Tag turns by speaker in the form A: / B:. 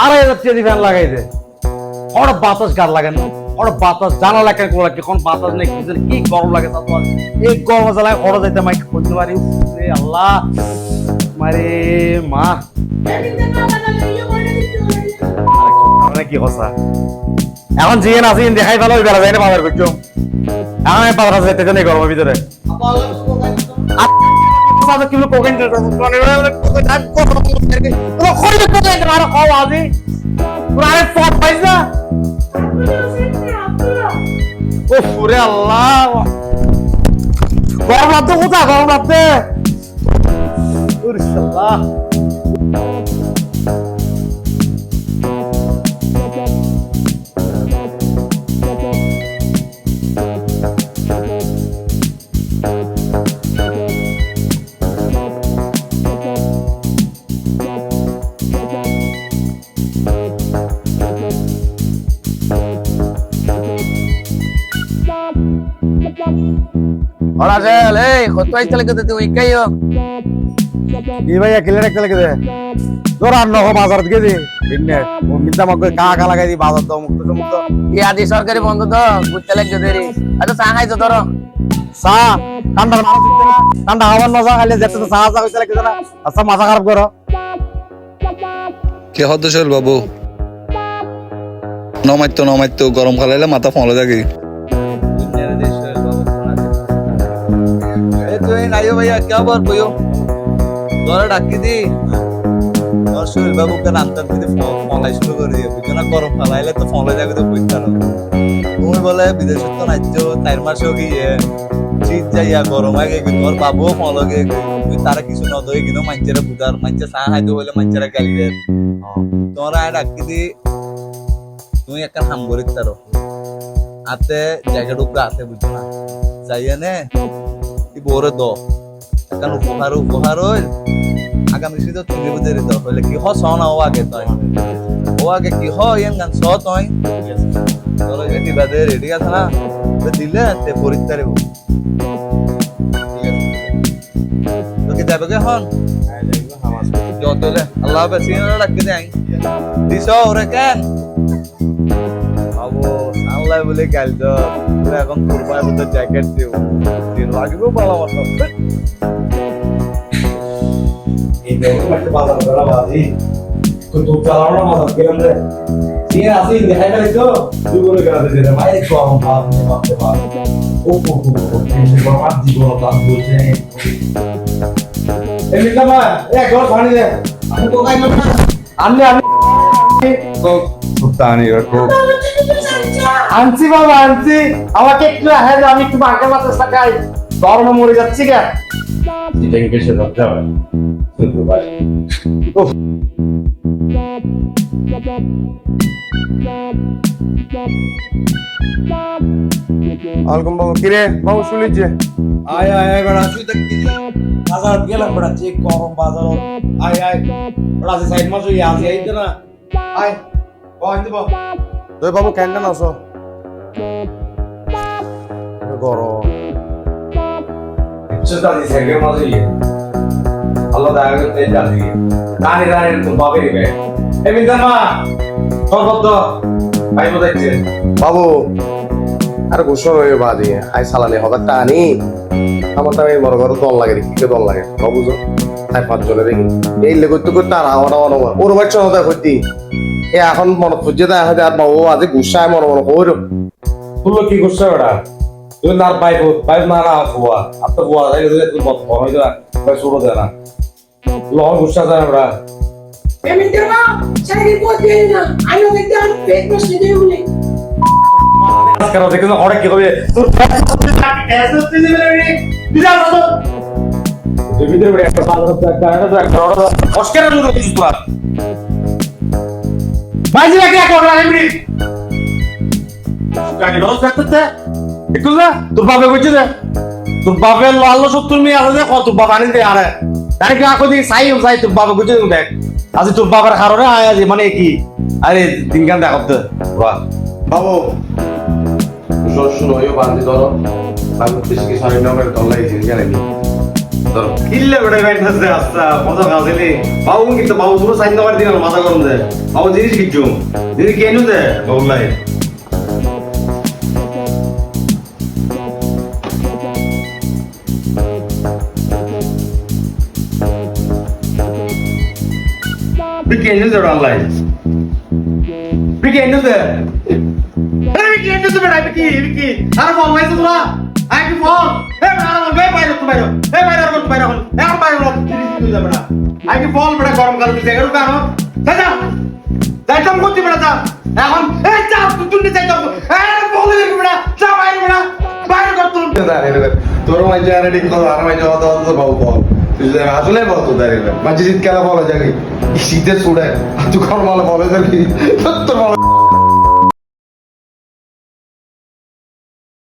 A: 2,500 টাকা ফ্যান লাগাই দে ওরা বাতাস গার লাগে না ওরা বাতাস জানা লাগে কোন বাতাস নেই কি গরম লাগে তা তো এই গরম জ্বালায় ওরা যাইতে মাইক করতে পারি রে আল্লাহ মারে মা মানে কি কথা এখন জিএন আছে দেখাই ভালো বেলা যায় না বাজার করছো এখন আমি বাজার যেতে জানি গরমের ভিতরে কিলো কোকেন আল্লাহ গরম লাগতো কোথায় গরম লাগতে
B: Hola, Cel, hey, kok tuh istilah kita tuh ikai yo.
A: কি ভাই কিলের একটা লাগে দে তোর আর নহ বাজার দিকে দি বিন্নে ও মিতা মগ কা লাগাই দি বাজার দাও মুক্ত মুক্ত
B: Iya di সরকারি বন্ধ তো বুঝতে লাগছে দেরি আচ্ছা চা খাইছো ধরো
A: সা ঠান্ডা মারা দিতে না ঠান্ডা হাওয়া না যা খাইলে যেতে সা যা কইতে লাগে না আচ্ছা মাথা খারাপ করো
C: কে হদ্দশীল বাবু নমাইতো গরম খালাইলে মাথা ফলে থাকে
D: তুই নাইও ভাইয়া কে আবার বইও তোরা ডাকি দি তোর শৈল বাবুকে রান্তার দিতে ফলাই শুরু করে দিয়ে বুঝছো না গরম ফলাইলে তো ফলে যাবে তো বুঝতে পারো তুমি বলে বিদেশে তো নাইছ 4 মাসও গিয়ে শীত যাইয়া গরম আগে তোর বাবুও ফলগে তুই তারা কিছু ন দই কিন্তু মাঞ্চেরা বুদার মাঞ্চে চা খাইতে বলে মাঞ্চেরা গালি দেয় তোরা ডাকি দি তুমি একটা হাম করিত তারো আতে জায়গা ঢুকা আছে বুঝছো না যাইয়া নে বরে দ এখন উপহার হইল আগামী শীতে তুমি বুঝে দিতে হইলে কি হস না ও আগে তই ও আগে কি হয় এন গান সত হয় তোর যদি বাদে রেডি আছে না তো দিলে তে পরীক্ষা দেব তো কি যাবে কে হন যতলে আল্লাহ হাফেজ সিনা রাখি দেই দিছ ওরে কেন আবো আল্লাহ বলে কাল তো এখন কুরবানি মতো জ্যাকেট দিও দিন লাগবে ভালো মতো
A: এই দেখো বাজার করা বাজি তো তো চালানো না বাজার কেন রে ঠিক আছে দেখাই গেল তো তুই বলে গেল যে ভাই একটু আম ভাব নে ভাবতে পার ও এই বাবা জীবন তার বলছে এই মিটামা এক ঘর পানি দে আমি তো কাই না আমি সুলতানি রকম আনছি বাবা আনছি আমাকে একটু হ্যাঁ আমি একটু বাঁকা মাথা সাকাই গরমে মরে যাচ্ছি কে জিটেন কেসে ধরতে হবে শুধু ভাই আলকম বাবু কিরে বাবু শুনিছে
D: আয় বড়া তুই দেখ কি বাজার গেলাম বড়া যে গরম বাজার আয় বড়া যে সাইড মাসো ইয়াজি আইতে না আয় কই দিব
A: তুই বাবু কেন না আসো গরম
E: সেটা দিছে কে মাঝে আল্লাহ দয়া করে তেল জ্বালি দাঁড়িয়ে তো বাবে রে এমনি জামা সর্বত ভাই বলছে
A: বাবু আর গোসল হয়ে বাদি আই সালানি হবার টা আনি আমার তো বড় বড় দল লাগে কি দল লাগে বাবু যো তাই 5 জনের দেখি এই লেগে তো করতে আর আমার ওর বাচ্চা হতা করতি এ এখন মনে খুঁজে দেয় হয়তো আর বাবু আজ গুসায় মনে মনে হইর
E: তুলো কি করছে ওটা তুই না পাইপ না না ফুয়া আপনার ফুয়া তাই তুই বড় হয়ে যা ভাই শুরু দেয় না লহর গুসা যায় ওটা
F: Permitir ma, saya report dia na. Ayo kita fake news dia boleh.
A: কেন দেখে অনেক কি হবে তোর ভিতরে একটা অস্কারের মতো কিছু তোর বাইজি রাখি এক ওরা এমনি কাকে রোজ দেখতে একটু না তোর বাবা কইছে যে তোর বাবা লাল 70 মি আছে কত বাবা আনি দে আরে তাই কি আকো দি সাই তোর বাবা কইছে দেখ আজ তোর বাবার কারণে আজ মানে কি আরে দিনকান দেখতে বাহ
G: বাবু শুনো বান্ধি ধরো বান্ধব বেশি সাড়ে 9 তল্লাই জানি
A: ধরো
E: ইল্লে বেটা বাইন্দাছে আস্তা মজা খাওয়াছিলি বাবু কিন্তু বাবু পুরো সাইন দেওয়ার দিন মাথা গরম দেয় বাবু জিনিস কিচ্ছু জিনিস কেন দেয় বললাই Pequeños de online. Pequeños de. Pequeños de verdad, Vicky. Ahora vamos a eso, Hay que fall. Ahora ve para tu baño. Ve para tu baño. Ahora para tu baño. Hay que fall para গরম কাল দিতে গেল কেন? দাদা। যাইতাম করতে বেড়া এখন এই যা তুই যাইতাম। এই বলে দিবি বেড়া। যা বাইরে বেড়া। বাইরে কর তুই।
A: তোর মাঝে আর ঠিক কথা আর মাঝে কথা তো বাবু বল তুই আসলে বল তো দাঁড়িয়ে মাঝে শীতকালে বলা যাবে শীতের চুড়ে তুই কর্মালে বলে যাবি তোর